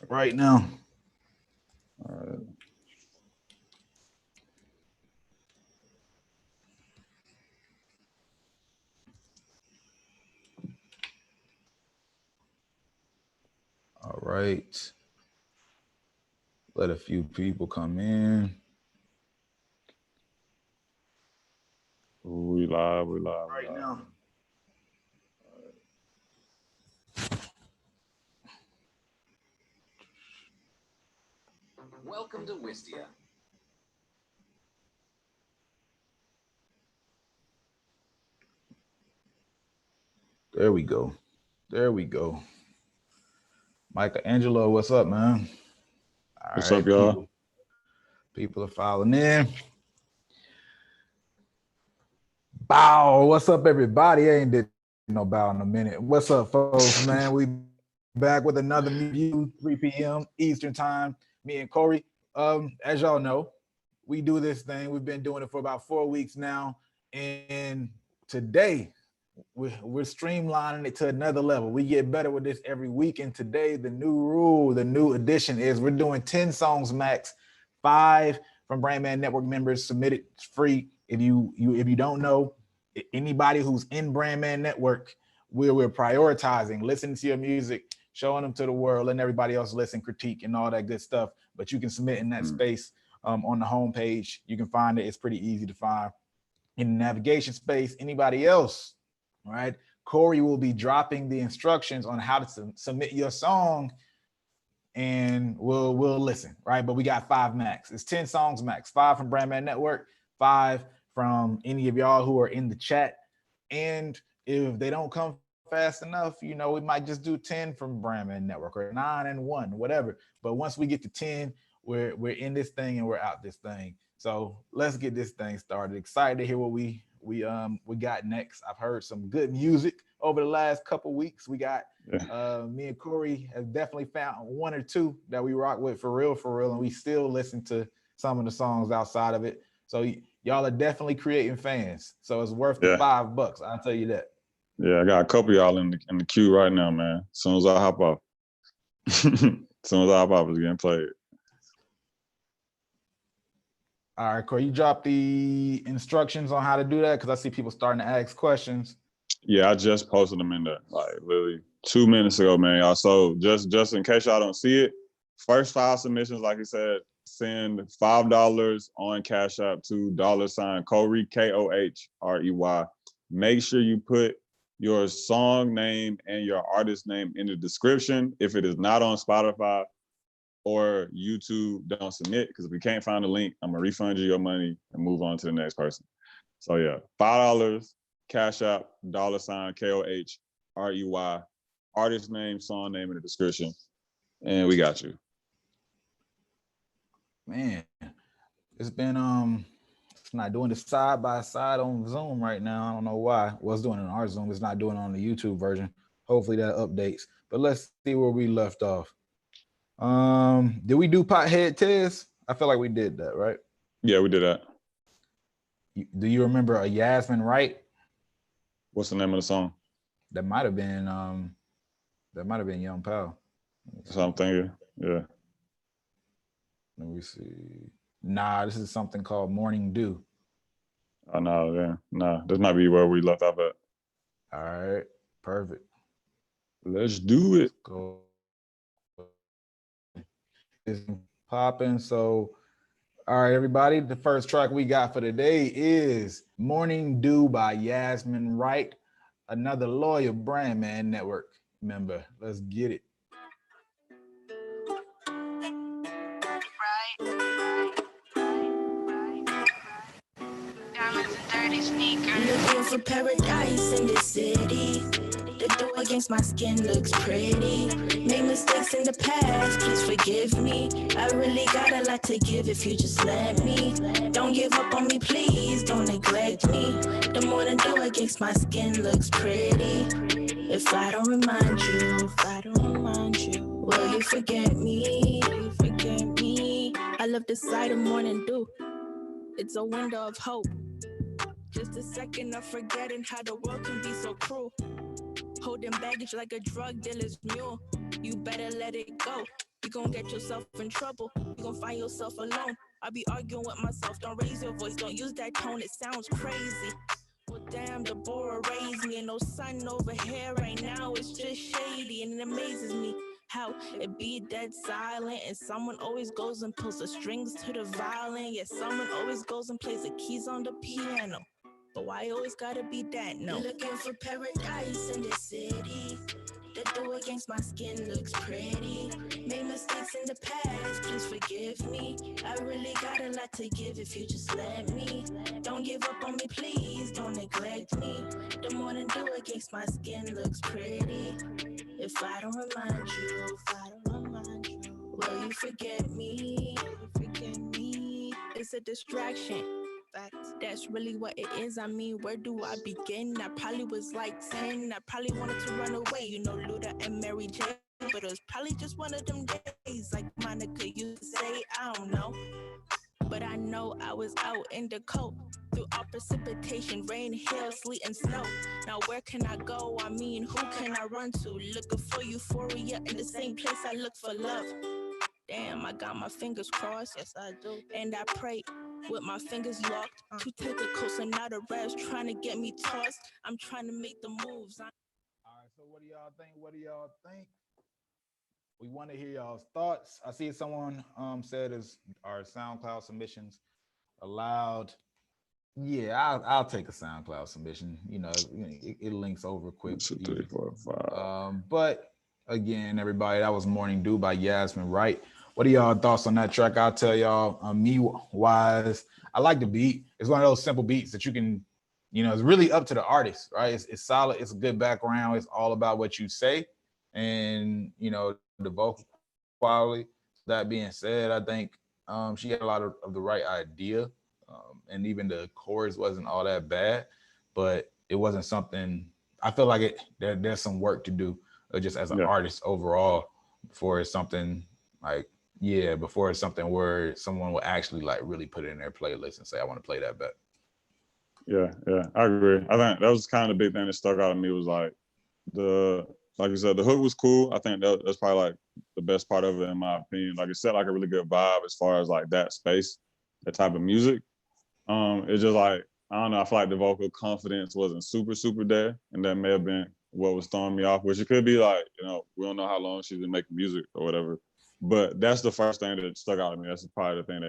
right now. All right. All right. Let a few people come in. We live Right now. Welcome to Wistia. There we go. There we go. Michelangelo, what's up, man? All What's right, up, y'all? People are filing in. Bow, what's up, everybody? I ain't did no bow in a minute. What's up, folks, man? We back with another review, 3 p.m. Eastern time. Me and Corey. As y'all know, we do this thing. We've been doing it for about 4 weeks now. And today, we're streamlining it to another level. We get better with this every week. And today, the new rule, the new addition is we're doing 10 songs max, 5 from BrandMan Network members submitted free. If you don't know, anybody who's in BrandMan Network, we're prioritizing listening to your music, showing them to the world, letting everybody else listen, critique, and all that good stuff. But you can submit in that space on the homepage. You can find it. It's pretty easy to find. In the navigation space, anybody else, right? Corey will be dropping the instructions on how to submit your song, and we'll listen, right? But we got 5 max. It's 10 songs max, 5 from BrandMan Network, 5 from any of y'all who are in the chat. And if they don't come fast enough, you know, we might just do 10 from BrandMan Network or 9 and 1, whatever. But once we get to 10, we're in this thing and we're out this thing. So let's get this thing started. Excited to hear what we got next. I've heard some good music over the last couple weeks. We got me and Corey have definitely found 1 or 2 that we rock with for real, and we still listen to some of the songs outside of it. So y'all are definitely creating fans. So it's worth the $5. I'll tell you that. Yeah, I got a couple of y'all in the queue right now, man. As soon as I hop off. It's getting played. All right, Corey, you dropped the instructions on how to do that because I see people starting to ask questions. Yeah, I just posted them in there, like literally 2 minutes ago, man, y'all. So just in case y'all don't see it, first 5 submissions, like he said, send $5 on Cash App to $Corey, Kohrey. Make sure you put your song name and your artist name in the description. If it is not on Spotify or YouTube, don't submit, because if we can't find the link, I'm gonna refund you your money and move on to the next person. So yeah, $5, Cash App, $Kohrey, artist name, song name in the description, and we got you. Man, it's been it's not doing the side by side on Zoom right now. I don't know why. Well, it's doing it on our Zoom. It's not doing it on the YouTube version. Hopefully that updates. But let's see where we left off. Did we do Pothead Tez? I feel like we did that, right? Yeah, we did that. Do you remember a Yasmin Wright? What's the name of the song? That might have been Young Pal. That's what I'm thinking. Yeah. Let me see. Nah, this is something called Morning Dew. Oh no, yeah. No, this might be where we left off at. All right, perfect. Let's do it. Go. It's popping. So, all right, everybody. The first track we got for today is Morning Dew by Yasmin Wright, another loyal BrandMan Network member. Let's get it. Looking for paradise in the city. The dough against my skin looks pretty. Made mistakes in the past, please forgive me. I really got a lot to give if you just let me. Don't give up on me, please, don't neglect me. The more the dough against my skin looks pretty. If I don't remind you, will you forget me? I love the sight of morning dew. It's a window of hope. Just a second of forgetting how the world can be so cruel. Holding baggage like a drug dealer's mule. You better let it go. You gon' get yourself in trouble. You gon' find yourself alone. I be arguing with myself. Don't raise your voice. Don't use that tone. It sounds crazy. Well, damn, Deborah raised me. And no sun over here right now. It's just shady. And it amazes me how it be dead silent. And someone always goes and pulls the strings to the violin. Yeah, someone always goes and plays the keys on the piano. But why always gotta be that? No. Looking for paradise in the city. The door against my skin looks pretty. Made mistakes in the past, please forgive me. I really got a lot to give if you just let me. Don't give up on me, please, don't neglect me. The morning dew against my skin looks pretty. If I don't remind you, will you forget me? It's a distraction. That's really what it is. I mean, where do I begin? I probably was like 10. I probably wanted to run away. You know, Luda and Mary J. But it was probably just one of them days. Like Monica used to say, I don't know. But I know I was out in the cold. Through all precipitation, rain, hail, sleet, and snow. Now where can I go? I mean, who can I run to? Looking for euphoria in the same place I look for love. Damn, I got my fingers crossed. Yes, I do. And I pray with my fingers locked to take a coast and not a rest, trying to get me tossed. I'm trying to make the moves. All right, so what do y'all think? We want to hear y'all's thoughts. I see someone said is our SoundCloud submissions allowed. Yeah, I'll take a SoundCloud submission. You know, it links over quick. 2, 3, 4, 5. But again, everybody, that was Morning Dew by Yasmin Wright. What are y'all thoughts on that track? I'll tell y'all, me wise, I like the beat. It's one of those simple beats that you can, you know, it's really up to the artist, right? It's solid. It's a good background. It's all about what you say and, you know, the vocal quality. That being said, I think she had a lot of the right idea. And even the chorus wasn't all that bad, but it wasn't something, I feel like there's some work to do just as an artist overall before it's something like, before it's something where someone will actually like really put it in their playlist and say, I want to play that back. Yeah, I agree. I think that was kind of the big thing that stuck out to me was like like you said, the hook was cool. I think that's probably like the best part of it in my opinion. Like it set like a really good vibe as far as like that space, that type of music. It's just like, I don't know, I feel like the vocal confidence wasn't super there. And that may have been what was throwing me off, which it could be like, you know, we don't know how long she's been making music or whatever. But that's the first thing that stuck out to me. That's probably the thing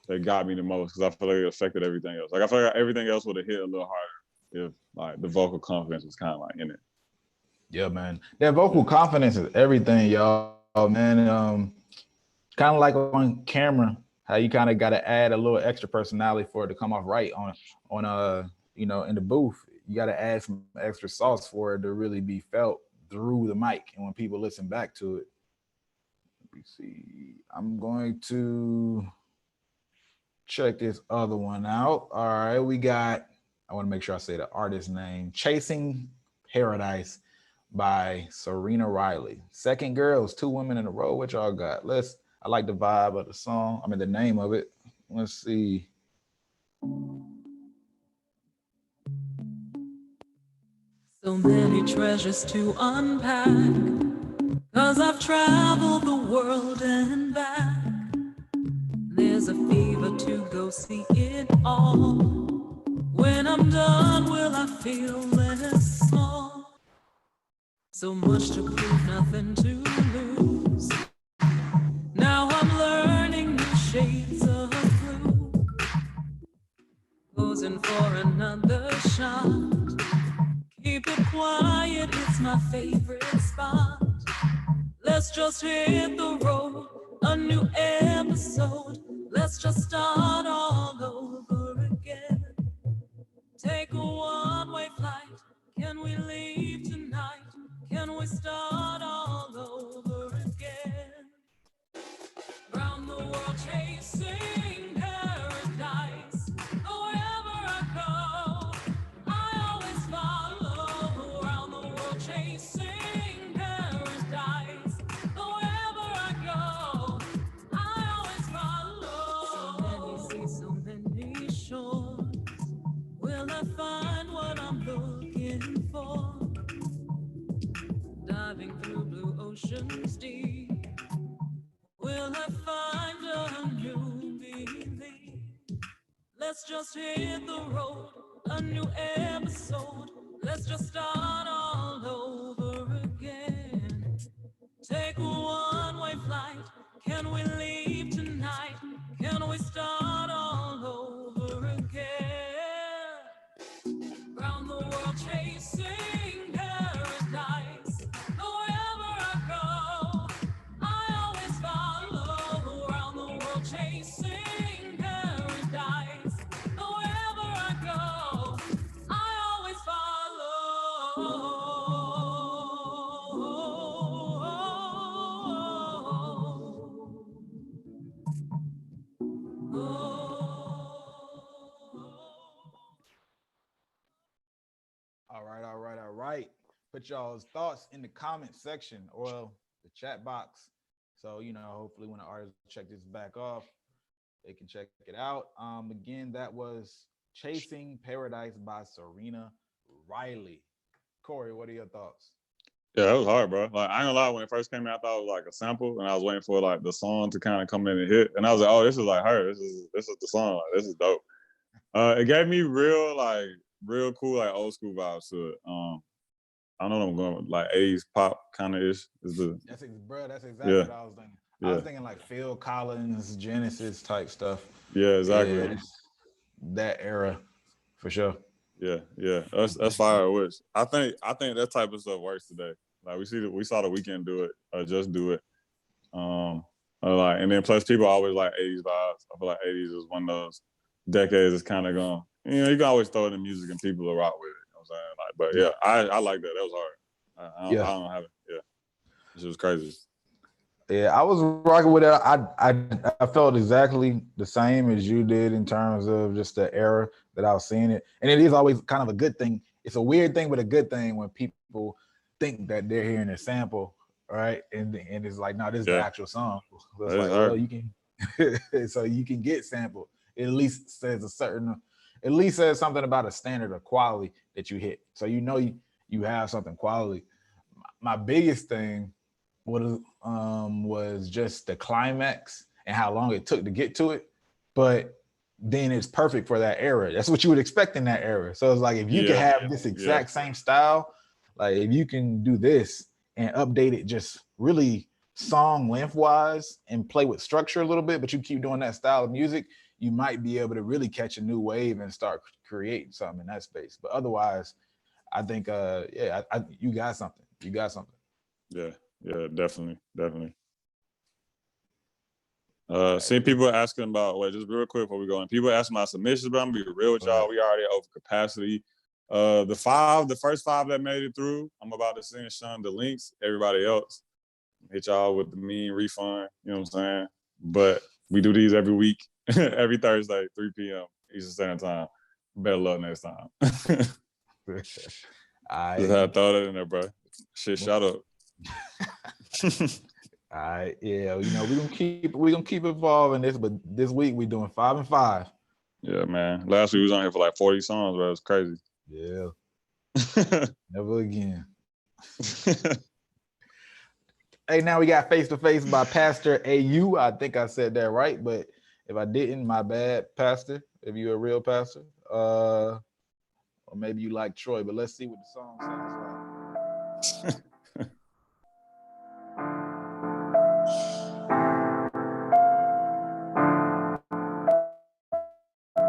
that got me the most because I feel like it affected everything else. Like I feel like everything else would have hit a little harder if like the vocal confidence was kind of like in it. Yeah, man. That vocal confidence is everything, y'all, man. Kind of like on camera, how you kind of got to add a little extra personality for it to come off right on you know, in the booth. You got to add some extra sauce for it to really be felt through the mic and when people listen back to it. Let me see. I'm going to check this other one out. All right, we got, I want to make sure I say the artist name, Chasing Paradise by Serena Riley. Second Girls, 2 women in a row. What y'all got? I like the vibe of the song. I mean, the name of it. Let's see. So many treasures to unpack, 'cause I've traveled the world and back. There's a fever to go see it all. When I'm done, will I feel less small? So much to prove, nothing to lose. Now I'm learning new shades of blue. Posing for another shot. Keep it quiet, it's my favorite spot. Let's just hit the road, a new episode. Let's just start all over again. Take a one-way flight. Can we leave tonight? Can we start all over again? Round the world chasing paradise. Wherever I go, I always follow. Round the world chasing paradise. Wherever I go, I always follow. So many seas, so many shores. Will I find what I'm looking for? oceans deep. Will I find a new meaning? Let's just hit the road, a new episode. Let's just start all over again. Take a one-way flight. Can we leave tonight? Can we start all over again? Round the world chasing paradise. Wherever I go, I always follow. Round the world chasing paradise. Wherever I go, I always follow. All right. Put y'all's thoughts in the comment section or the chat box. So, hopefully when the artists check this back off, they can check it out. Again, that was Chasing Paradise by Serena Riley. Corey, what are your thoughts? Yeah, that was hard, bro. Like, I ain't gonna lie, when it first came out, I thought it was like a sample, and I was waiting for like the song to kind of come in and hit. And I was like, oh, this is like her. This is the song. Like, this is dope. It gave me real cool, like old school vibes to it. I don't know what I'm going with, like 80s pop kind of ish. That's exactly what I was thinking. Yeah. I was thinking like Phil Collins, Genesis type stuff. Yeah, exactly. Yeah, that era for sure. Yeah. That's fire. Which I think that type of stuff works today. Like we saw The Weeknd do it, just do it. Like, and then plus people always like 80s vibes. I feel like 80s is one of those decades that's kind of gone. You can always throw it in music and people will rock with it. You know what I'm saying? Like, but yeah, I like that. That was hard. I don't have it. Yeah, this was crazy. Yeah, I was rocking with it. I felt exactly the same as you did in terms of just the era that I was seeing it. And it is always kind of a good thing. It's a weird thing, but a good thing when people think that they're hearing a sample, right? And it's like, no, this is the actual song. So it's like, well, you can so you can get sampled. It at least says something about a standard of quality that you hit. So you have something quality. My biggest thing was just the climax and how long it took to get to it. But then it's perfect for that era. That's what you would expect in that era. So it's like, if you can have this exact same style, like if you can do this and update it just really song length wise and play with structure a little bit, but you keep doing that style of music, you might be able to really catch a new wave and start creating something in that space. But otherwise, I think, you got something. You got something. Yeah, definitely. Seeing people asking about, just real quick before we go in, people asking about submissions, but I'm gonna be real with y'all. We already over capacity. The first 5 that made it through, I'm about to send Sean the links. Everybody else, hit y'all with the mean refund. You know what I'm saying? But we do these every week, every Thursday, 3 p.m. Eastern Standard Time. Better luck next time. Just had to throw that in there, bro. Shit, shout out. All right, yeah, we're gonna keep evolving this, but this week we're doing 5 and 5. Yeah, man. Last week we was on here for like 40 songs, bro. It was crazy. Yeah. Never again. Hey, now we got Face to Face by Pastor AU. I think I said that right, but if I didn't, my bad, Pastor. If you're a real pastor, or maybe you like Troy, but let's see what the song sounds like.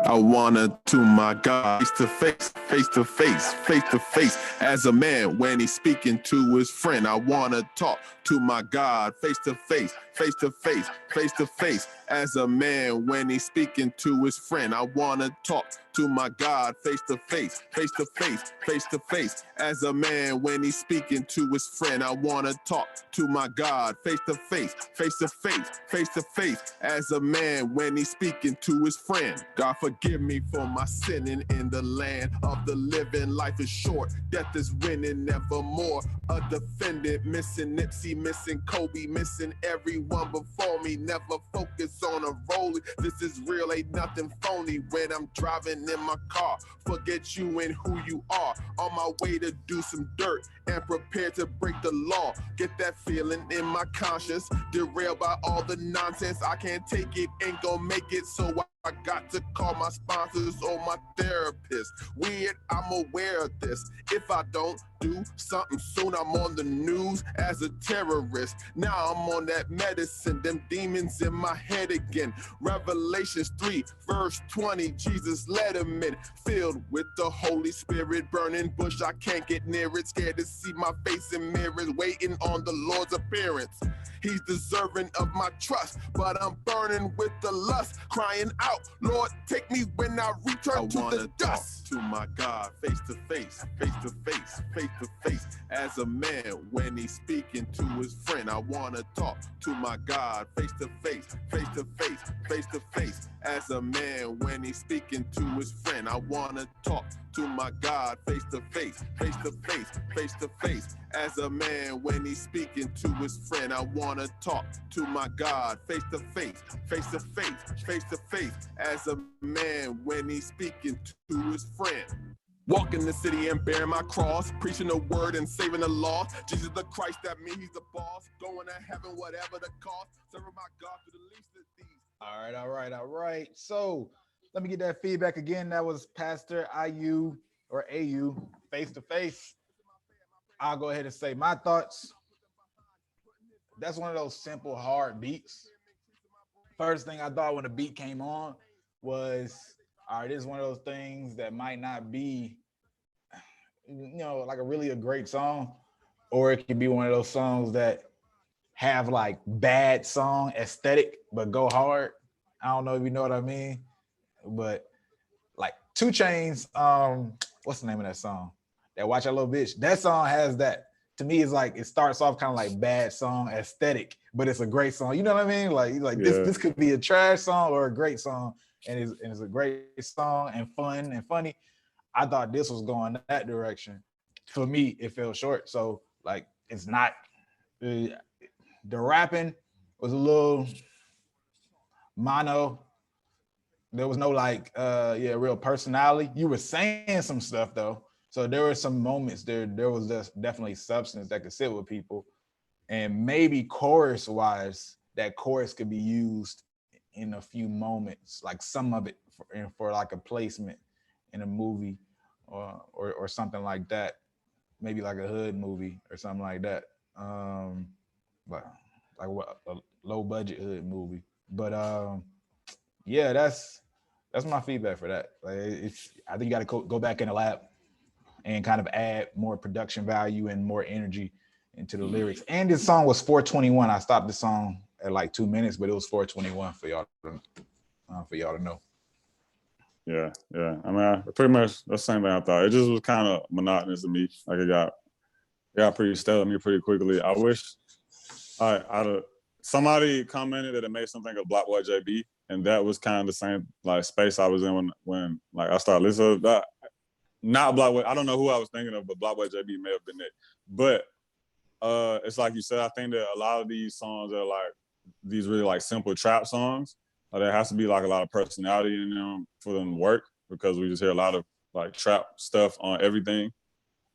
I wanna to my God face to face, face to face, face to face as a man when he's speaking to his friend. I wanna talk to my God face to face, face to face, face to face as a man when he's speaking to his friend. I wanna talk to my God face to face, face to face, face to face as a man when he's speaking to his friend. I wanna talk to my God face to face, face to face, face to face as a man when he's speaking to his friend. God forgive me for my sinning in the land of the living. Life is short, death is winning, nevermore. A defendant missing Nipsey, missing Kobe, missing everyone before me. Never focus on a rollie. This is real, ain't nothing phony. When I'm driving sitting in my car. Forget you and who you are. On my way to do some dirt and prepare to break the law. Get that feeling in my conscience, derailed by all the nonsense. I can't take it, ain't gonna make it, so I got to call my sponsors or my therapist. Weird, I'm aware of this. If I don't do something soon, I'm on the news as a terrorist. Now I'm on that medicine, them demons in my head again. Revelations 3, verse 20, Jesus let him in. Filled with the Holy Spirit, burning bush, I can't get near it. Scared to see my face in mirrors, waiting on the Lord's appearance. He's deserving of my trust, but I'm burning with the lust, crying out, Lord, take me when I return to the dust. To my God, face to face, face to face, face to face. As a man, when he's speaking to his friend, I wanna talk to my God, face to face, face to face, face to face. As a man, when he's speaking to his friend, I wanna talk to my God, face to face, face to face, face to face. As a man, when he's speaking to his friend, I wanna talk to my God, face to face, face to face, face to face. As a man, when he's speaking to his friend. Walking the city and bearing my cross, preaching the word and saving the lost. Jesus the Christ, that means he's the boss. Going to heaven, whatever the cost. Serving my God through the least of these. All right. So let me get that feedback again. That was Pastor IU or AU, face to face. I'll go ahead and say my thoughts. That's one of those simple, hard beats. First thing I thought when the beat came on was, all right, this is one of those things that might not be, like a great song, or it could be one of those songs that have like bad song aesthetic, but go hard. I don't know if you know what I mean, but like 2 Chainz, what's the name of that song? That Watch Out Little Bitch. That song has that. To me, it's like it starts off kind of like bad song aesthetic, but it's a great song. You know what I mean? Like this could be a trash song or a great song, and it's a great song and fun and funny. I thought this was going that direction. For me, it fell short. So like it's not. The rapping was a little mono. There was no real personality. You were saying some stuff though. So there were some moments there was just definitely substance that could sit with people. And maybe chorus wise, that chorus could be used in a few moments, like some of it for like a placement in a movie or something like that. Maybe like a hood movie or something like that. But like a low budget hood movie. But yeah, that's my feedback for that. Like I think you got to go back in the lab and kind of add more production value and more energy into the lyrics. And this song was 4:21. I stopped the song at like 2 minutes, but it was 4:21 for y'all to know. Yeah. I mean, pretty much the same thing I thought. It just was kind of monotonous to me. Like it got pretty stale to me pretty quickly. I wish somebody commented that it made something of Black Boy JB, and that was kind of the same like space I was in when like I started listening to that. Not Black Boy. I don't know who I was thinking of, but Black Boy JB may have been it. But it's like you said, I think that a lot of these songs are like these really like simple trap songs. There has to be like a lot of personality in them for them to work, because we just hear a lot of like trap stuff on everything.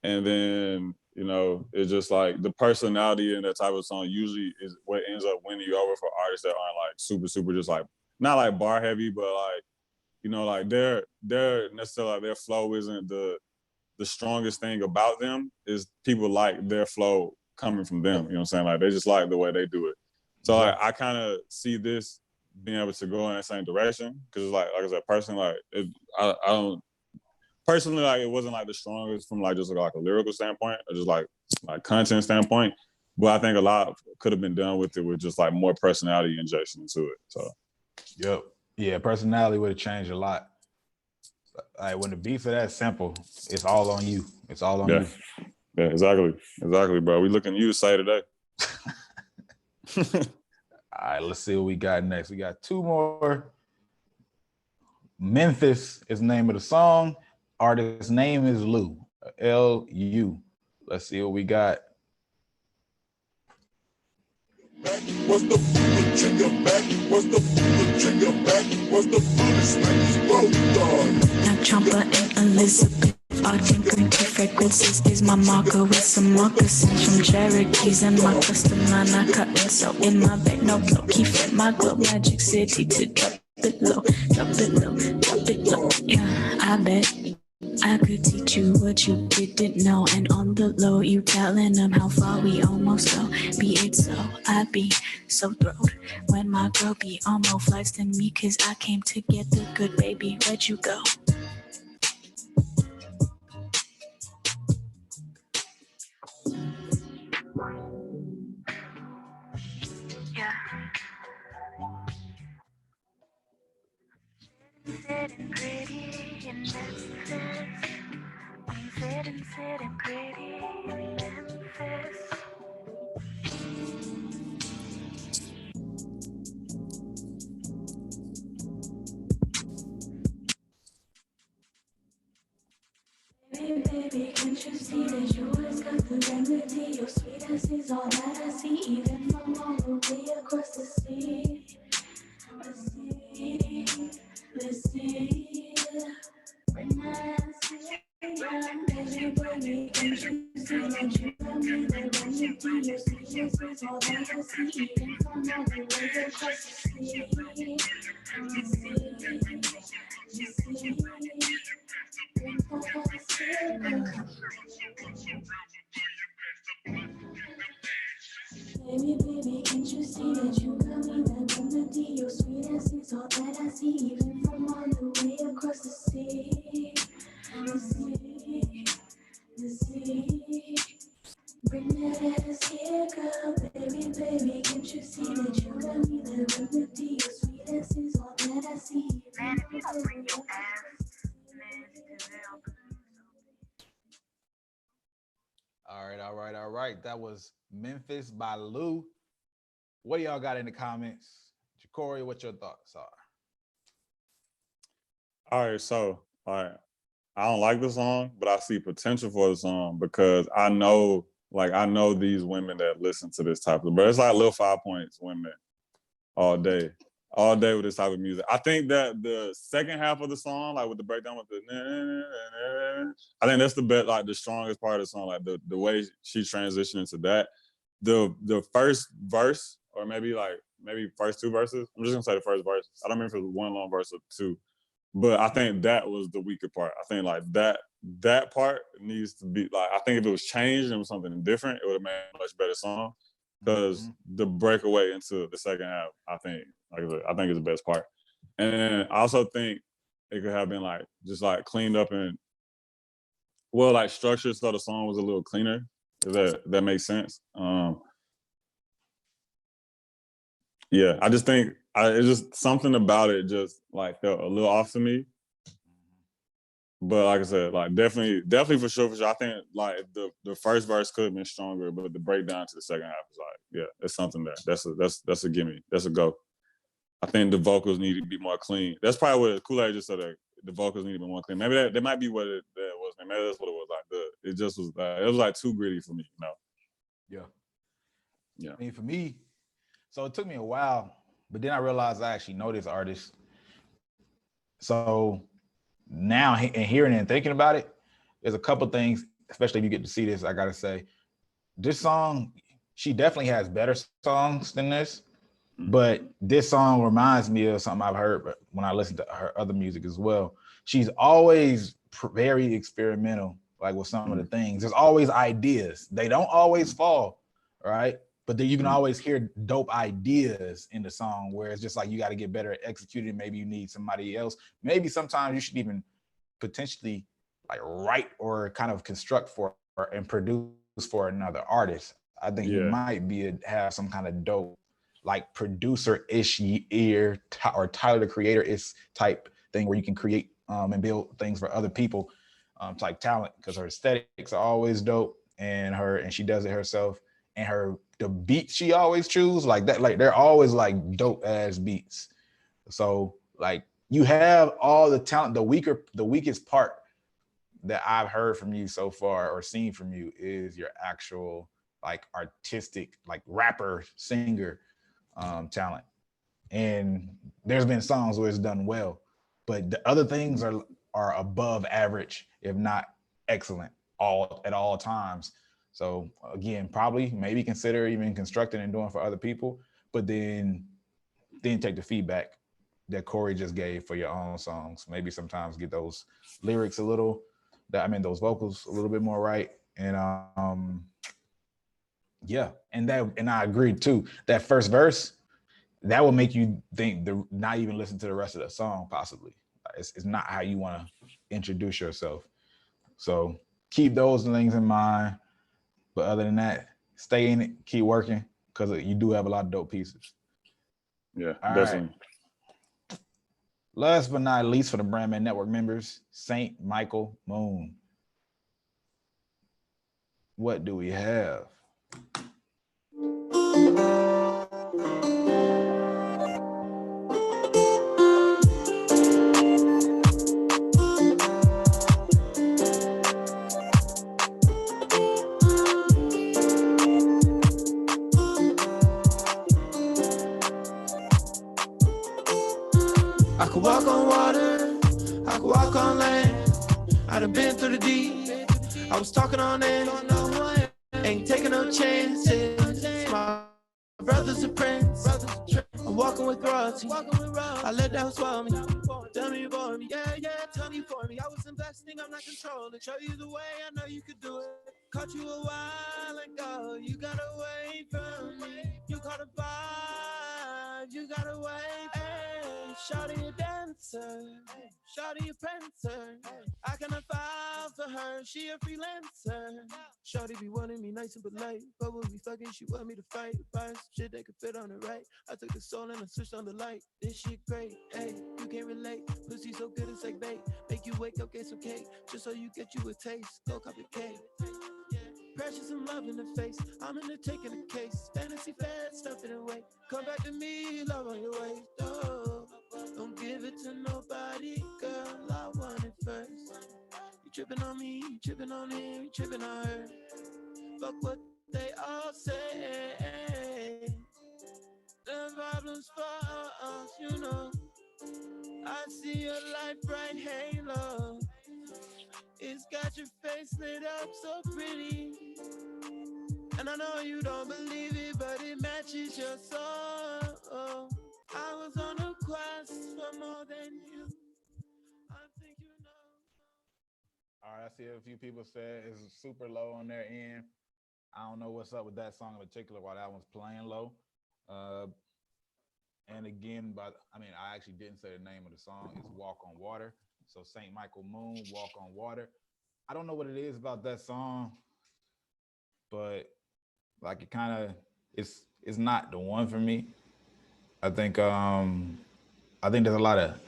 And then, it's just like the personality in that type of song usually is what ends up winning you over for artists that aren't like super, super just like, not like bar heavy, but like, like they're necessarily like their flow isn't the strongest thing about them. Is people like their flow coming from them. You know what I'm saying? Like they just like the way they do it. So like I kind of see this being able to go in that same direction, because like I said, personally, like I don't personally like it wasn't like the strongest from like just like a lyrical standpoint or just like content standpoint. But I think a lot could have been done with it with just like more personality injection into it. So yep. Yeah, personality would have changed a lot. Like when the beats are that simple, it's all on you. It's all on you. Yeah, exactly, bro. We looking at you to say today. All right, let's see what we got next. We got 2 more. Memphis is the name of the song. Artist's name is Lou, L-U. Let's see what we got. What's the bullet trigger back? What's the bullet trigger back? What's the bullet smack? Roll dog. Now Champa and Elizabeth are tinkering to fragrances. Is my marker with some moccasins from Cherokees and my custom line I cutting. So in my bag, no blow, keep it my glow. Magic City to drop it low, drop it low, drop it low. Yeah, I bet I could teach you what you didn't know. And on the low, you telling them how far we almost go. Be it so, I be so thrilled when my girl be on more flights than me. Cause I came to get the good, baby. Where'd you go? Yeah. Sitting pretty in Memphis. I'm sitting pretty in Memphis. Baby, can't you see that you always got the remedy? Your sweetness is all that I see, even from all the way across the sea. The sea. Bring that ass here, baby, can't you see that you got me the remedy? Your sweetness is all that I see, even from all the way across the sea. The sea. Baby, can't you see that you got me that remedy? Your sweetness is all that I see, even from all the way across the sea. The sea, the sea. Bring that ass here, girl, baby, can't you see that you got me that remedy? Your sweetness is all that I see, even from all the way across the sea. All right. That was Memphis by Lou. What do y'all got in the comments? Corey, what your thoughts are? All right, so I don't like the song, but I see potential for the song because I know these women that listen to this type of, but it's like little 5 points women all day with this type of music. I think that the second half of the song, like with the breakdown with the, I think that's the best, like the strongest part of the song, like the way she transitioned into that. The first verse, or maybe first two verses. I'm just gonna say the first verse. I don't remember if it was one long verse or two, but I think that was the weaker part. I think like that part needs to be like, I think if it was changed and it was something different, it would have made a much better song. Because the breakaway into the second half, I think is the best part. And I also think it could have been like just like cleaned up and like structured so the song was a little cleaner. If that makes sense. Yeah, I just think it's just something about it just like felt a little off to me. But like I said, like definitely for sure. I think like the first verse could have been stronger, but the breakdown to the second half is like, yeah, it's something that's a gimme. That's a go. I think the vocals need to be more clean. That's probably what Kool-Aid just said. That the vocals need to be more clean. Maybe that might be what that was. Maybe that's what it was. Like it just was. It was like too gritty for me. You know? Yeah. I mean, for me, so it took me a while, but then I realized I actually know this artist. So now, and hearing and thinking about it, there's a couple things, especially if you get to see this, I gotta say, this song, she definitely has better songs than this, but this song reminds me of something I've heard when I listen to her other music as well. She's always very experimental, like with some of the things. There's always ideas. They don't always fall, right? But then you can always hear dope ideas in the song where it's just like you got to get better at executing. Maybe you need somebody else. Maybe sometimes you should even potentially like write or kind of construct for and produce for another artist. I think you might have some kind of dope like producer-ish ear or Tyler the Creator-ish type thing where you can create and build things for other people type talent, because her aesthetics are always dope and she does it herself, and the beats she always choose like that, like they're always like dope ass beats. So like you have all the talent. The weakest part that I've heard from you so far or seen from you is your actual like artistic, like rapper, singer talent. And there's been songs where it's done well, but the other things are above average, if not excellent, at all times. So again, probably maybe consider even constructing and doing for other people, but then take the feedback that Corey just gave for your own songs. Maybe sometimes get those lyrics those vocals a little bit more right. And yeah, and I agree too. That first verse, that will make you think not even listen to the rest of the song, possibly. It's not how you want to introduce yourself. So keep those things in mind. But other than that, stay in it, keep working, because you do have a lot of dope pieces. Yeah, all definitely. Right. Last but not least, for the BrandMan Network members, St. Michael Moon. What do we have? I could walk on water, I could walk on land. I done been through the deep, I was talking on end. Ain't taking no chances, my brother's a prince. I'm walking with royalty, I let that swallow me. Tell me for me, yeah, tell me for me. I was investing, I'm not controlling. Show you the way, I know you could do it. Caught you a while ago, you got away from me. You caught a vibe, you got away. Hey, shawty a dancer, shawty a prancer. I cannot file for her, she a freelancer. Shawty be wanting me nice and polite, but when we fucking, she want me to fight. Buy some shit that could fit on the right. I took the soul and I switched on the light. This shit great, hey, you can't relate. Pussy so good it's like bait. Make you wake up, get some cake, just so you get you a taste. Go copy cake. Precious and love in the face. I'm in the taking a case. Fantasy fat, stuff it away. Come back to me, love on your way. Oh, don't give it to nobody, girl. I want it first. You tripping on me, you tripping on him, you tripping on her. Fuck what they all say. The problems for us, you know. I see your light bright halo. It's got your face lit up so pretty. And I know you don't believe it, but it matches your soul. I was on a quest for more than you. I think you know. All right, I see a few people said it's super low on their end. I don't know what's up with that song in particular, why that one's playing low. And again, I actually didn't say the name of the song. It's Walk on Water. So St. Michael Moon, Walk on Water. I don't know what it is about that song, but like it kind of it's not the one for me. I think there's a lot of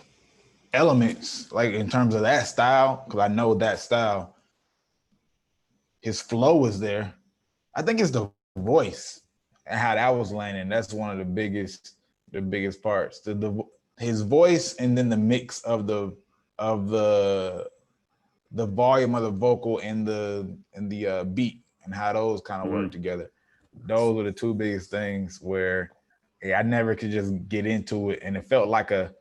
elements like in terms of that style, because I know that style. His flow is there. I think it's the voice and how that was landing. That's one of the biggest parts. His voice, and then the mix of the volume of the vocal and the beat, and how those kind of work together. Those were the two biggest things where I never could just get into it, and it felt like a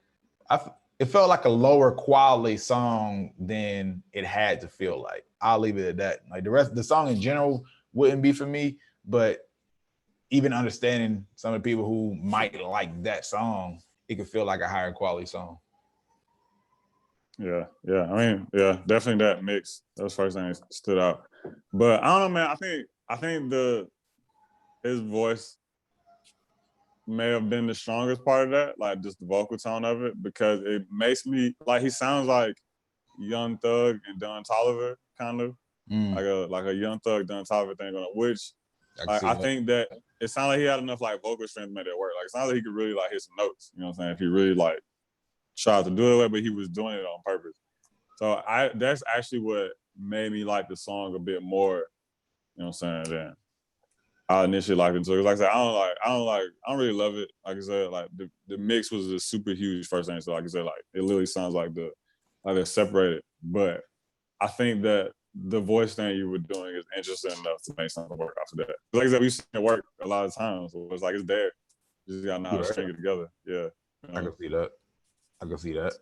lower quality song than it had to feel like. I'll leave it at that. Like the rest of the song in general wouldn't be for me, but even understanding some of the people who might like that song, it could feel like a higher quality song. Yeah. I mean, yeah, definitely that mix. That was the first thing that stood out. But I don't know, man. I think his voice may have been the strongest part of that, like just the vocal tone of it, because it makes me like he sounds like Young Thug and Don Toliver, kind of like a Young Thug Don Toliver thing going on, which I think that it sounded like he had enough like vocal strength to make it work. Like it sounds like he could really like hit some notes. You know what I'm saying? If he really like tried to do it, but he was doing it on purpose. So that's actually what made me like the song a bit more. You know what I'm saying? Than I initially liked it. So like I said, I don't really love it. Like I said, like the mix was a super huge first thing. So like I said, like it literally sounds like they're separated. But I think that the voice thing you were doing is interesting enough to make something work off of that. Like I said, we've seen it work a lot of times. So it's like it's there. You just gotta know how to string it together. Yeah. I can see that. I can see that.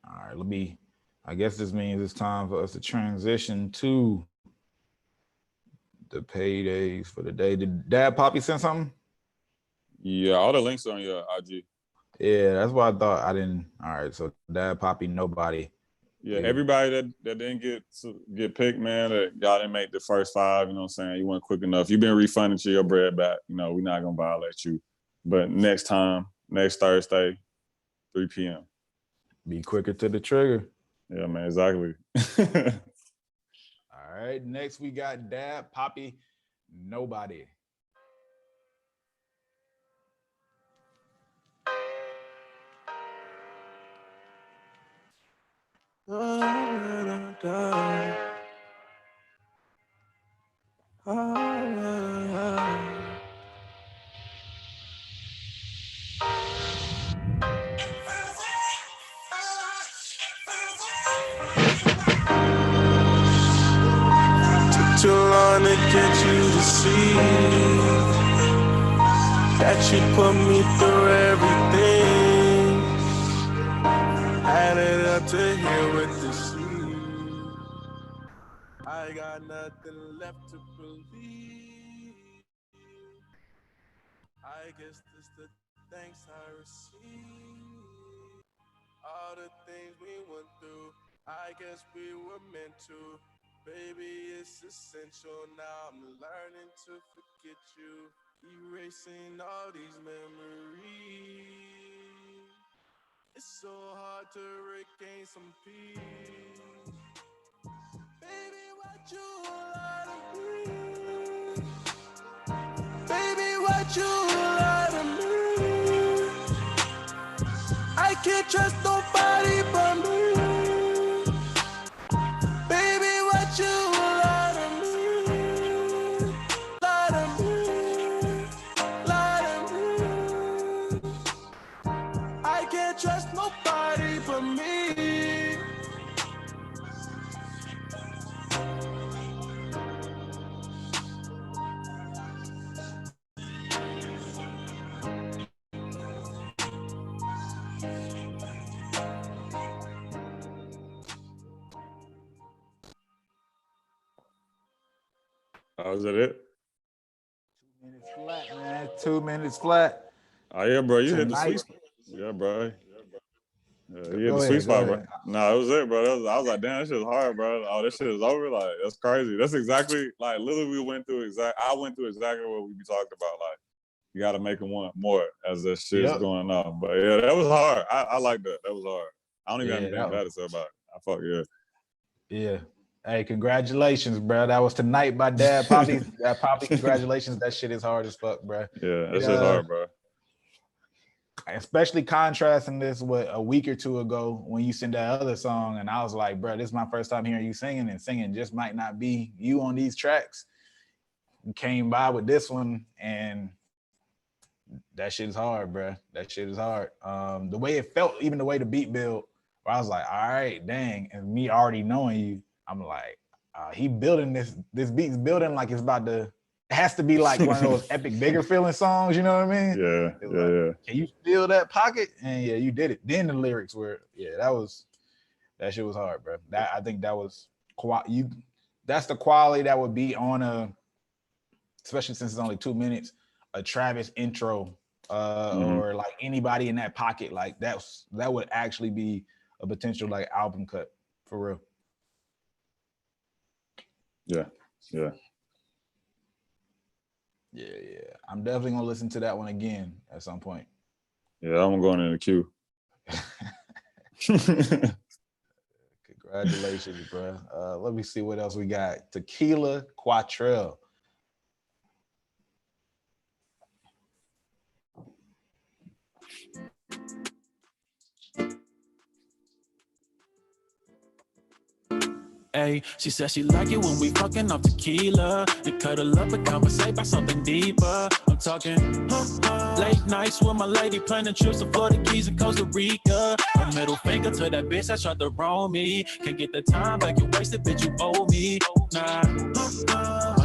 All right, I guess this means it's time for us to transition to the paydays for the day. Did Dad Poppy send something? Yeah, all the links are on your IG. Yeah, that's what I thought. I didn't. All right, so Dad Poppy, nobody. Yeah, everybody that didn't get picked, man, that y'all didn't make the first 5, you know what I'm saying? You weren't quick enough. You've been refunded to your bread back. You know, we're not gonna violate you. But next time, next Thursday, 3 p.m. Be quicker to the trigger. Yeah, man, exactly. All right, next we got Dad Poppy, nobody. Too long to get you to see that you put me through everything. Added up to here with the sea. I got nothing left to believe. I guess this the thanks I receive. All the things we went through, I guess we were meant to. Baby, it's essential now. I'm learning to forget you, erasing all these memories. It's so hard to regain some peace. Baby, what you lie to me? Baby, what you lie to me? I can't trust nobody but me. You lie to me, lie to me, lie to me. I can't trust nobody but me. Oh, is that it? 2 minutes flat, man. 2 minutes flat. Oh, yeah, bro. You hit the Tonight. sweet spot. Yeah, bro. Yeah, you hit Go the sweet ahead, spot, go bro. No, it was it, bro. I was like, damn, this shit is hard, bro. Oh, this shit is over. Like, that's crazy. That's exactly, like, literally I went through exactly what we be talking about. Like, you got to make them want more as that shit's going on. But, yeah, that was hard. I like that. That was hard. I don't even have anything bad to say about it. I fuck, yeah. Yeah. Hey, congratulations, bro. That was Tonight by Dad Poppy. Dad Poppy, congratulations. That shit is hard as fuck, bro. Yeah, that shit's hard, bro. Especially contrasting this with a week or two ago when you sent that other song, and I was like, bro, this is my first time hearing you singing, and singing just might not be you on these tracks. You came by with this one, and that shit is hard, bro. That shit is hard. The way it felt, even the way the beat built, where I was like, all right, dang, and me already knowing you, I'm like, he building this beat's building like it's about to, it has to be like one of those epic bigger feeling songs, you know what I mean? Yeah, yeah. Can you feel that pocket? And yeah, you did it. Then the lyrics were, that shit was hard, bro. I think that was that's the quality that would be on especially since it's only 2 minutes, a Travis intro, or like anybody in that pocket, like that would actually be a potential like album cut for real. Yeah. I'm definitely gonna listen to that one again at some point. Yeah, I'm going in the queue. Congratulations, bro. Let me see what else we got. Tequila Quattrell. Ay, she said she like it when we fucking off tequila. And cuddle up and conversate about something deeper. I'm talking late nights with my lady, planning trips to Florida Keys and Costa Rica. A middle finger to that bitch that tried to wrong me. Can't get the time back, you wasted, bitch, you owe me. Nah,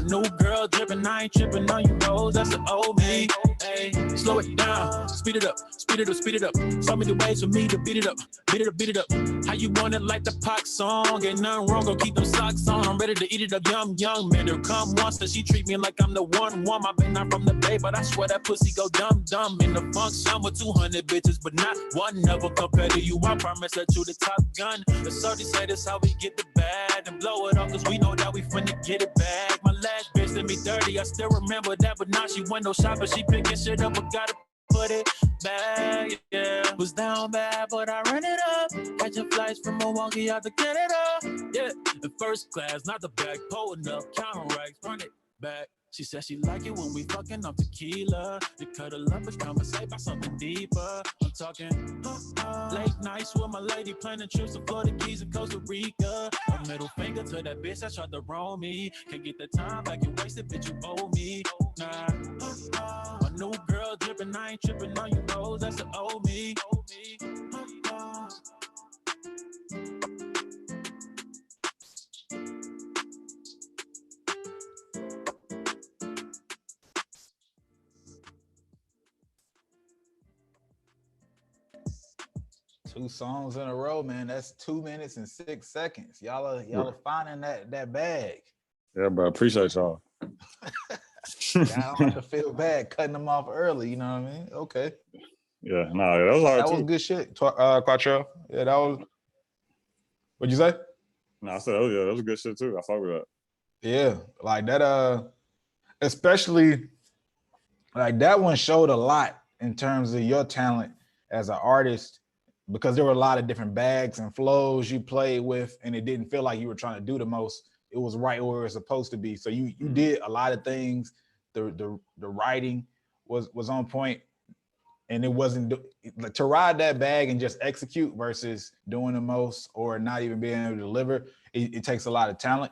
new girl dripping, I ain't tripping on you hoes, that's the old me. Hey, slow it down, speed it up, speed it up, speed it up. So many ways for me to beat it up, beat it up, beat it up. How you want it like the Pac song? Ain't nothing wrong, go keep them socks on. I'm ready to eat it up, young man. There come once that she treat me like I'm the one. I've been out from the bay, but I swear that pussy go dumb. In the function with 200 bitches, but not one of them compared to you. I promise that you the top gun. The Saudi say this how we get the bag and blow it off, cause we know that we finna get it back. My last bitch did me dirty, I still remember that, but now she window shopping, she picking shit up, but gotta put it back, yeah. Was down bad, but I ran it up. Catching flights from Milwaukee out to Canada, yeah. In first class, not the back, pulling up, counting racks, run it back. She said she like it when we fucking off tequila. To cuddle up and conversate about something deeper. I'm talking late nights with my lady, planning trips to Florida Keys and Costa Rica. A middle finger to that bitch that tried to roll me. Can't get the time back, you wasted, bitch, you owe me. Nah, my new girl dripping, I ain't tripping on you hoes, that's the old me. 2 songs in a row, man. That's 2 minutes and 6 seconds. Y'all are finding that bag. Yeah, bro. Appreciate y'all. I don't have to feel bad cutting them off early. You know what I mean? Okay. Yeah, no, that was hard That too. was good shit. Quattro. Yeah, that was. What'd you say? No, I said, oh yeah, that was good shit too. I fuck with that. Yeah, like that. Especially like that one showed a lot in terms of your talent as an artist, because there were a lot of different bags and flows you played with, and it didn't feel like you were trying to do the most. It was right where it was supposed to be. So you did a lot of things. The writing was on point, and it wasn't to ride that bag and just execute versus doing the most or not even being able to deliver. It takes a lot of talent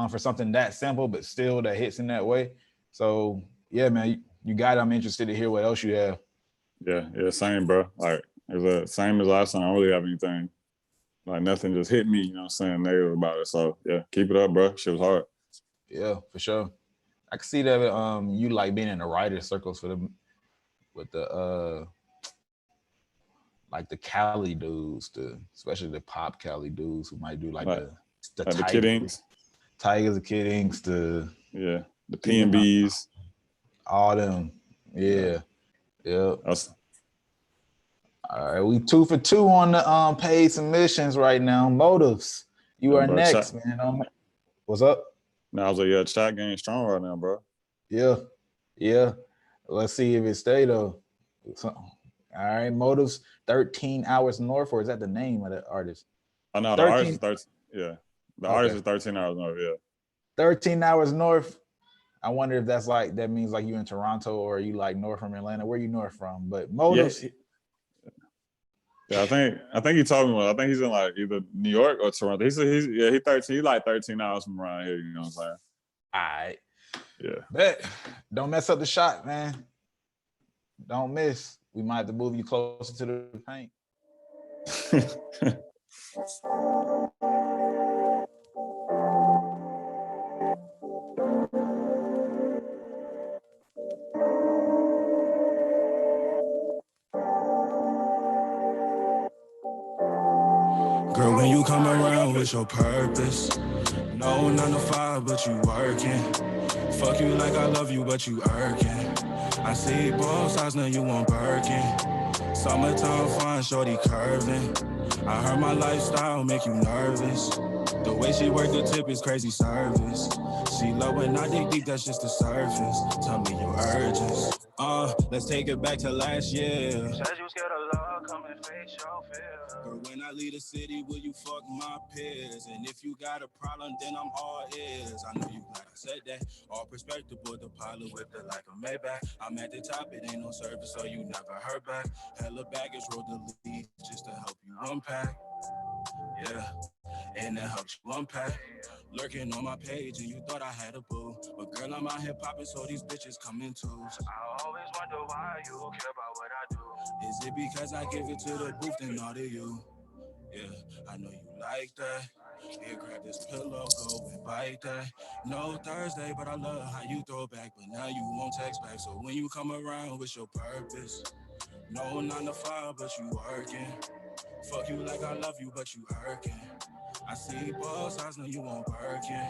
for something that simple, but still that hits in that way. So yeah, man, you got it. I'm interested to hear what else you have. Yeah, same, bro. Like it's the same as last time. I don't really have anything. Like nothing just hit me, you know what I'm saying, negative about it. So yeah, keep it up, bro. Shit was hard. Yeah, for sure. I can see that you like being in the writer circles for them with the like the Cali dudes, especially the pop Cali dudes who might do like the Kid Inks. Tigers, the Kid Inks, the PNBs. All them. Yeah. All right, we 2 for 2 on the paid submissions right now. Motives, you are next, man. What's up? No, I was like, chat game strong right now, bro. Yeah. Let's see if it stay though. So, all right, Motives, 13 Hours North, or is that the name of the artist? Oh no, the artist is 13. Yeah, the artist is 13 Hours North. Yeah, 13 Hours North. I wonder if that means like you in Toronto or you like north from Atlanta. Where you north from? But Motives. Yeah, I think he told me. I think he's in like either New York or Toronto. He's 13. He's like 13 hours from around here. You know what I'm saying? All right. Yeah. Bet. Don't mess up the shot, man. Don't miss. We might have to move you closer to the paint. Girl, when you come around with your purpose, no 9 to 5, but you working. Fuck you like I love you, but you irking. I see both sides, now you want Birkin. Summertime fine, shorty curving. I heard my lifestyle make you nervous. The way she work the tip is crazy service. She love when I dig deep, that's just the surface. Tell me your urges. Let's take it back to last year. Said you scared of love, come and face your fear. Girl, when I leave the city, will you fuck my peers? And if you got a problem, then I'm all ears. I know you glad I said that. All perspective, boy, the pilot whipped it like a Maybach. I'm at the top, it ain't no service, so you never heard back. Hella baggage, roll the lead just to help you unpack. Yeah, and that helps you unpack. Lurking on my page and you thought I had a boo. But girl, I'm out here popping, so these bitches coming too. So I always wonder why you care about what I do. Is it because I give it to the booth and all to you? Yeah, I know you like that. Yeah, grab this pillow, go and bite that. No Thursday, but I love how you throw back. But now you won't text back. So when you come around, what's your purpose? No 9 to 5, but you working. Fuck you like I love you, but you hurting. I see both sides, know you won't working.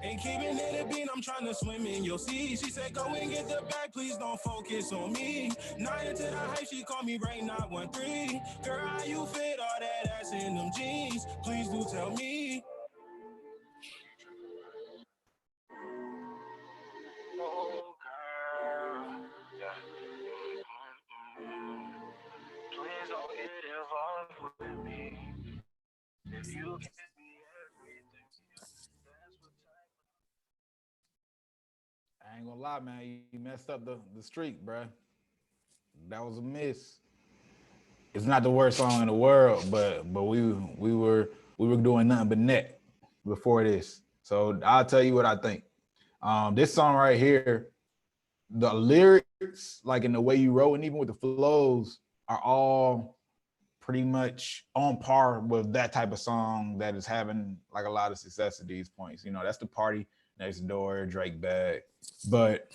Ain't keeping it a beat, I'm trying to swim in your sea. She said, go and get the bag, please don't focus on me. Not into the hype, she called me Rain 913. Girl, how you fit all that ass in them jeans? Please do tell me. Oh, girl. Yeah. Please don't get involved with me. If you give me everything, that's what I ain't gonna lie, man. You messed up the streak, bruh. That was a miss. It's not the worst song in the world, but we were doing nothing but net before this. So I'll tell you what I think. This song right here, the lyrics, like in the way you wrote, and even with the flows, are all pretty much on par with that type of song that is having like a lot of success at these points. You know, that's the Party Next Door, Drake bag. But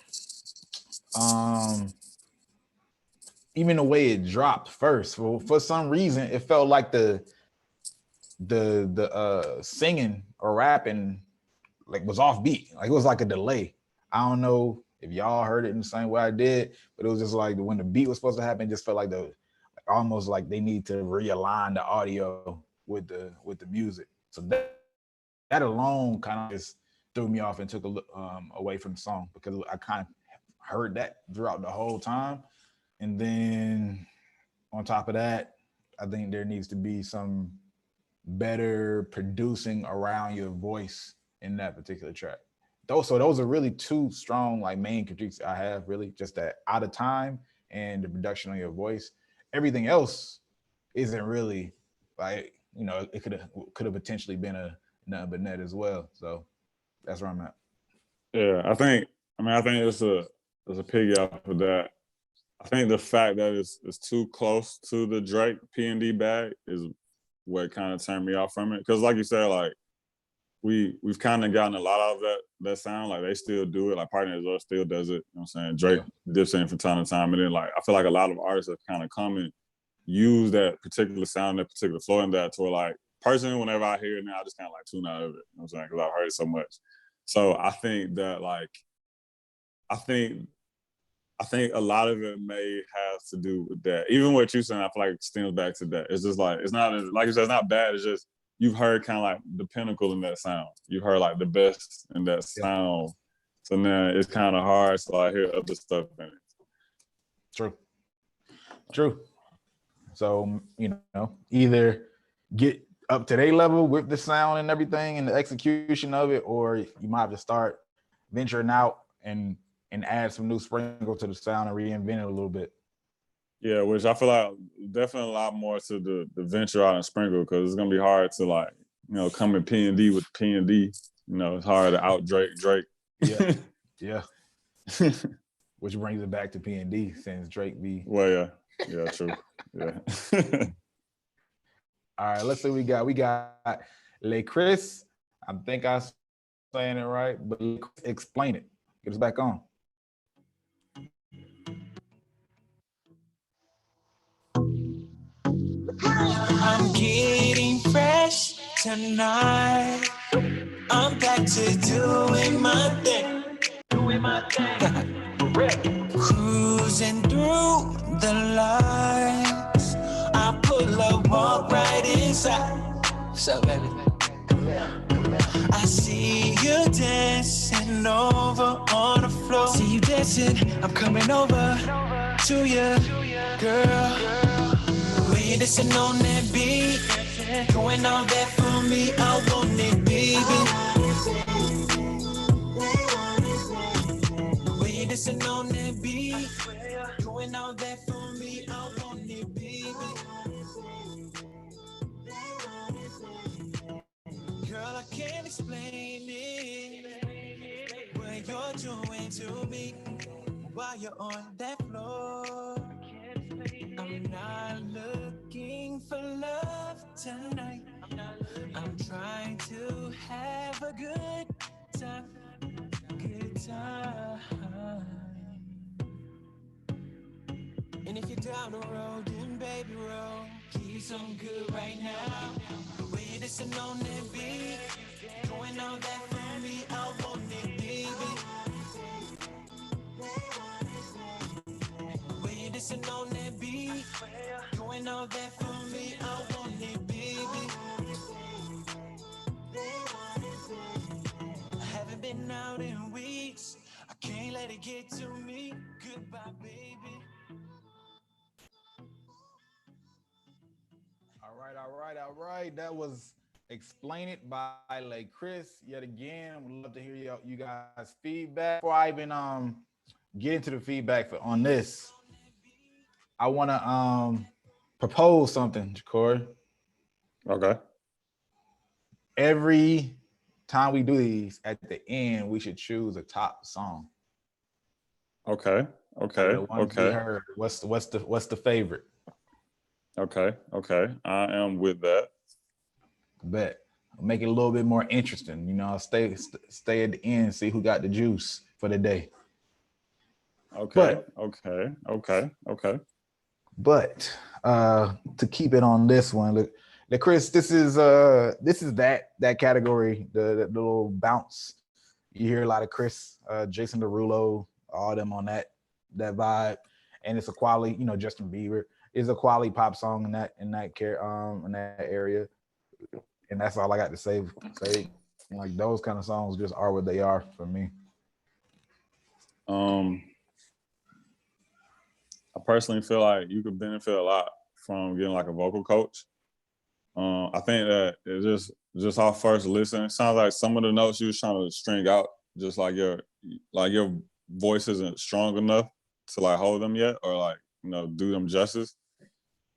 even the way it dropped first, for some reason, it felt like the singing or rapping like was off beat. Like it was like a delay. I don't know if y'all heard it in the same way I did, but it was just like when the beat was supposed to happen, it just felt like almost like they need to realign the audio with the music. So that alone kind of just threw me off and took a look away from the song, because I kind of heard that throughout the whole time. And then on top of that, I think there needs to be some better producing around your voice in that particular track. Those are really two strong like main critiques I have, really, just that out of time and the production on your voice. Everything else isn't really like, you know, it could have potentially been a nothing but net as well. So that's where I'm at. Yeah, I think it's a piggy off of that. I think the fact that it's too close to the Drake P&D bag is what kind of turned me off from it. Because like you said, like we've kind of gotten a lot out of that sound. Like they still do it. Like Party Next Door still does it. You know what I'm saying? Drake dips in from time to time. And then like I feel like a lot of artists have kind of come and use that particular sound, that particular flow in that to where, like, personally, whenever I hear it now, I just kind of like tune out of it. You know what I'm saying? Because I've heard it so much. So I think that like I think a lot of it may have to do with that. Even what you're saying, I feel like it stems back to that. It's just like, it's not, like you said, it's not bad. It's just, you've heard kind of like the pinnacle in that sound. You've heard like the best in that sound. So now it's kind of hard to like hear other stuff in it. True. So, you know, either get up to their level with the sound and everything and the execution of it, or you might have to start venturing out and add some new sprinkle to the sound and reinvent it a little bit. Yeah, which I feel like definitely a lot more to the venture out and sprinkle, because it's gonna be hard to, like, you know, come in P&D with P&D. You know, it's hard to out Drake. Yeah. Which brings it back to P&D, since Drake be. Well, yeah, true. Yeah. All right, let's see what we got. We got Le Chris. I think I'm saying it right, but explain it. Get us back on. I'm getting fresh tonight. I'm back to doing my thing. Cruising through the lights. I pull up, walk right inside. What's up, baby? I see you dancing over on the floor. See you dancing, I'm coming over to you, girl. When you dancing on that beat, going all that for me, I want it, baby. When you dancing on that beat, going all that for me, I want it, baby. Girl, I can't explain it. What you're doing to me while you're on that floor. I'm not looking for love tonight. I'm trying to have a good time, good time. And if you're down the road, then baby roll, keep something good right now. The way you listen on that beat, going all that for me, I want it, baby. The way you listen on that beat, going all that for me, I want it, baby. I haven't been out in weeks, I can't let it get to me. Goodbye, baby. All right. That was Explain It by Lay Chris. Yet again, would love to hear you guys' feedback. Before I even get into the feedback on this, I want to propose something, Corey. Okay. Every time we do these, at the end, we should choose a top song. Okay. The ones we heard. What's the favorite? Okay. I am with that. Bet. Make it a little bit more interesting. You know, stay at the end, see who got the juice for the day. Okay. But to keep it on this one, look, Chris, this is that category, the little bounce. You hear a lot of Chris, Jason Derulo, all them on that vibe, and it's a quality. You know, Justin Bieber is a quality pop song in that area, and that's all I got to say. Like those kind of songs just are what they are for me. I personally feel like you could benefit a lot from getting like a vocal coach. I think that it just our first listen, it sounds like some of the notes you was trying to string out, just like your voice isn't strong enough to like hold them yet, or like, you know, do them justice.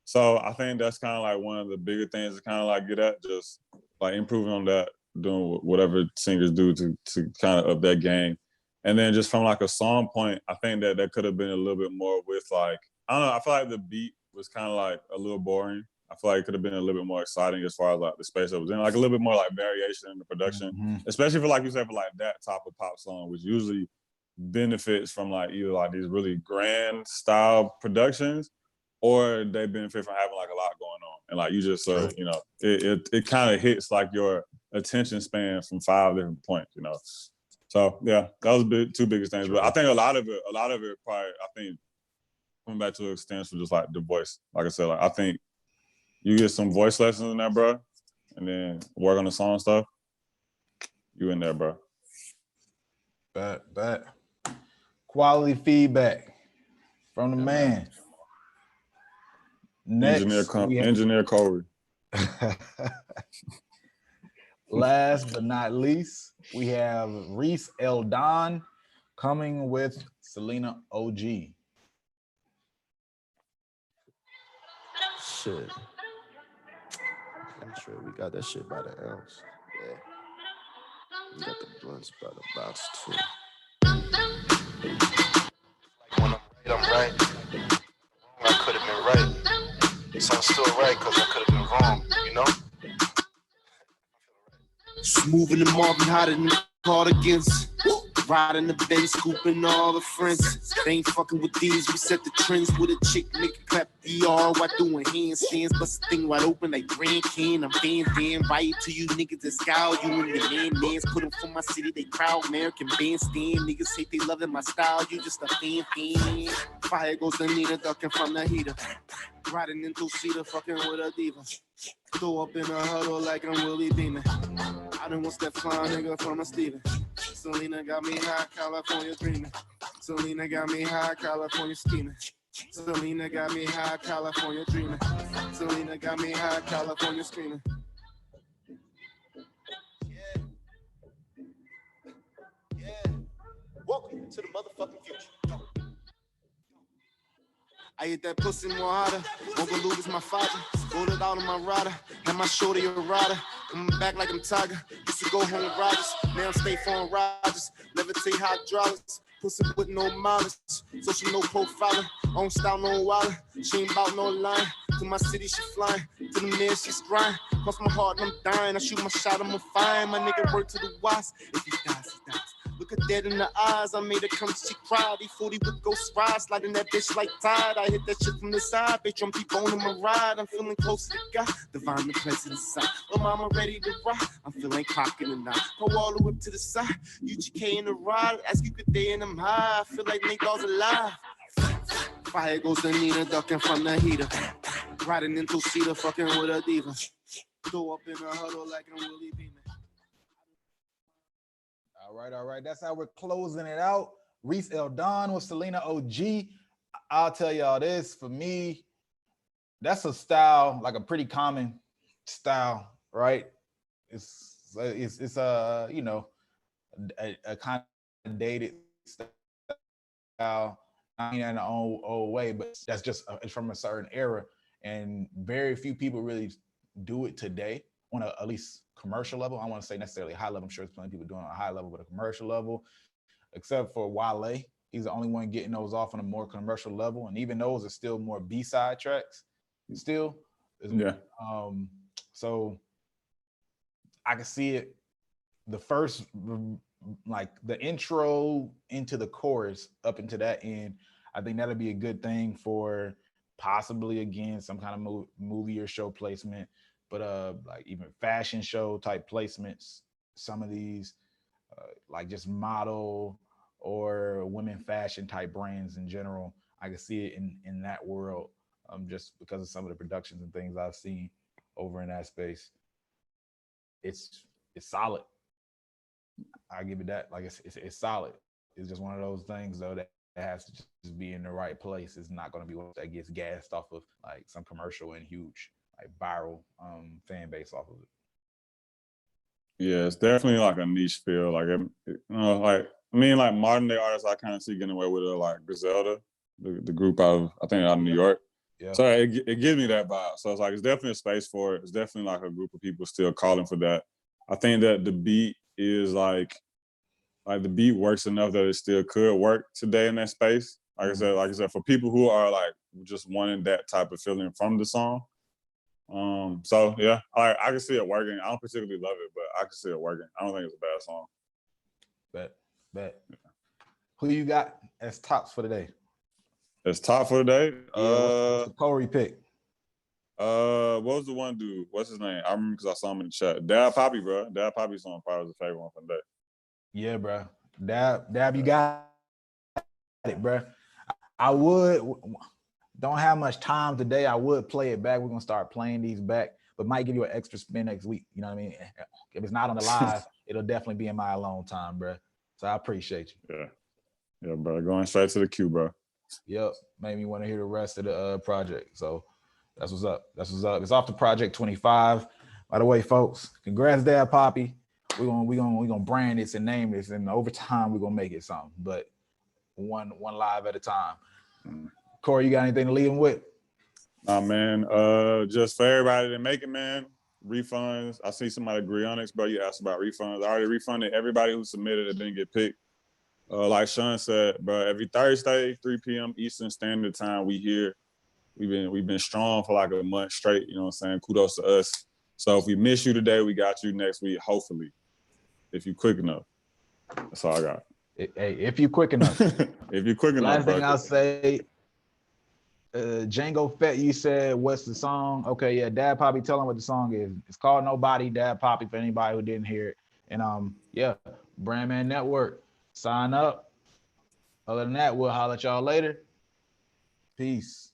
So I think that's kind of like one of the bigger things to kind of like get at, just like improving on that, doing whatever singers do to kind of up that game. And then just from like a song point, I think that could have been a little bit more with like, I don't know, I feel like the beat was kind of like a little boring. I feel like it could have been a little bit more exciting as far as like the space that was in, like a little bit more like variation in the production, especially for like you said, for like that type of pop song, which usually benefits from like either like these really grand style productions, or they benefit from having like a lot going on. And like you just you know, it kind of hits like your attention span from 5 different points, you know. So yeah, that was two biggest things. But I think a lot of it probably, I think, coming back to the extent for just like the voice. Like I said, like I think you get some voice lessons in there, bro, and then work on the song stuff. You in there, bro. Bet. Quality feedback from the man. Next, Engineer Corey. Last but not least, we have Reese Eldon coming with Selena OG. Shit. I'm sure we got that shit by the ounce. Yeah. We got the blunts by the box too. When I'm right. I could have been right. So I'm still right because I could have been wrong, you know? Smooth in the Marvin, hotter than cardigans. Riding the Benz, scooping all the friends. They ain't fucking with these. We set the trends with a chick, make it clap DR while doing handstands. Bust the thing wide open like Grand Can. I'm damn right to you niggas that scowl you and your mans. Put them for my city, they crowd American bandstand. Niggas say they loving my style, you just a fan. Fire goes the Nina, ducking from the heater. Riding into Cedar, fucking with a diva. Throw up in a huddle like I'm Willie Beeman. I done want that fly nigga from a Steven. Selena got me high, California dreaming. Selena got me high, California scheming. Selena got me high, California dreaming. Selena got me high, California screaming. Yeah. Welcome to the motherfucking future. I hit that pussy more harder. Uncle Luke is my father. Rolled it out on my rider. Had my shorty a rider. I'm back like I'm Tiger. Used to go home with Rogers. Now I'm State Farm Rogers. Never take hydraulics. Pussy with no mileage. So she no profiler. Own style, no wallet. She ain't bout no line. To my city, she flying. to the mirror, she's crying. Cross my heart and I'm dying. I shoot my shot, I'm fine. My nigga work to the wise. If he dies, he dies. Look her dead in the eyes. I made her come, she cried. E40 with ghost ride, sliding that bitch like tide. I hit that shit from the side, bitch. I'm deep on in my ride. I'm feeling close to God, divine the presence inside. Oh, mama ready to rock. I'm feeling cocky tonight. Go all the way up to the side. UGK in the ride. Ask you good day and I'm high. I feel like Nate Doggs alive. Fire goes to Nina, ducking from the heater. Riding into Cedar, fucking with a diva. Throw up in a huddle like I'm Willie Beeman. All right. That's how we're closing it out. Reese L. Don with Selena OG. I'll tell y'all this, for me, that's a style, like a pretty common style, right? It's you know, a kind of dated style. I mean, in an old way, but that's just it's from a certain era, and very few people really do it today on at least commercial level. I don't want to say necessarily high level. I'm sure there's plenty of people doing it on a high level, but a commercial level, except for Wale. He's the only one getting those off on a more commercial level, and even those are still more B-side tracks. Still, yeah. So I can see it. The first, like the intro into the chorus up into that end, I think that'll be a good thing for possibly again some kind of movie or show placement, but like even fashion show type placements. Some of these, like just model or women fashion type brands in general, I can see it in that world, just because of some of the productions and things I've seen over in that space. It's solid. I give it that. Like it's solid. It's just one of those things though that has to just be in the right place. It's not going to be one that gets gassed off of like some commercial and huge like viral fan base off of it. Yeah, it's definitely like a niche feel. Like, you know, like I mean, like modern day artists, I kind of see getting away with it, like Griselda, the group out of New York. Yeah. So it gives me that vibe. So it's like it's definitely a space for it. It's definitely like a group of people still calling for that. I think that the beat is like the beat works enough that it still could work today in that space. Like I said, for people who are like just wanting that type of feeling from the song. So yeah, I can see it working. I don't particularly love it, but I can see it working. I don't think it's a bad song. Bet. Yeah. Who you got as tops for the day? As top for the day? What's the Corey pick? What was the one dude? What's his name? I remember because I saw him in the chat. Dab Poppy, bro. Dab Poppy song probably was the favorite one for the day. Yeah, bro. Dab, you got it, bro. I don't have much time today. I would play it back. We're gonna start playing these back, but might give you an extra spin next week. You know what I mean? If it's not on the live, it'll definitely be in my alone time, bro. So I appreciate you. Yeah, bro. Going straight to the queue, bro. Yep, made me want to hear the rest of the project. So that's what's up. It's off to Project 25. By the way, folks, congrats, Dad Poppy. We're gonna brand this and name this, and over time we're gonna make it something. But one live at a time. Corey, you got anything to leave them with? Nah, man. Just for everybody to make it, man. Refunds. I see somebody agree on it, bro. You asked about refunds. I already refunded everybody who submitted that didn't get picked. Like Sean said, bro, every Thursday, 3 p.m. Eastern Standard Time, we here. We've been strong for like a month straight. You know what I'm saying? Kudos to us. So if we miss you today, we got you next week, hopefully, if you're quick enough. That's all I got. Hey, if you're quick enough. If you're quick enough. Last thing I'll say, Django Fett, you said, what's the song? Okay, yeah, Dad Poppy, tell him what the song is. It's called Nobody, Dad Poppy, for anybody who didn't hear it. And yeah, BrandMan Network, sign up. Other than that, we'll holler at y'all later. Peace.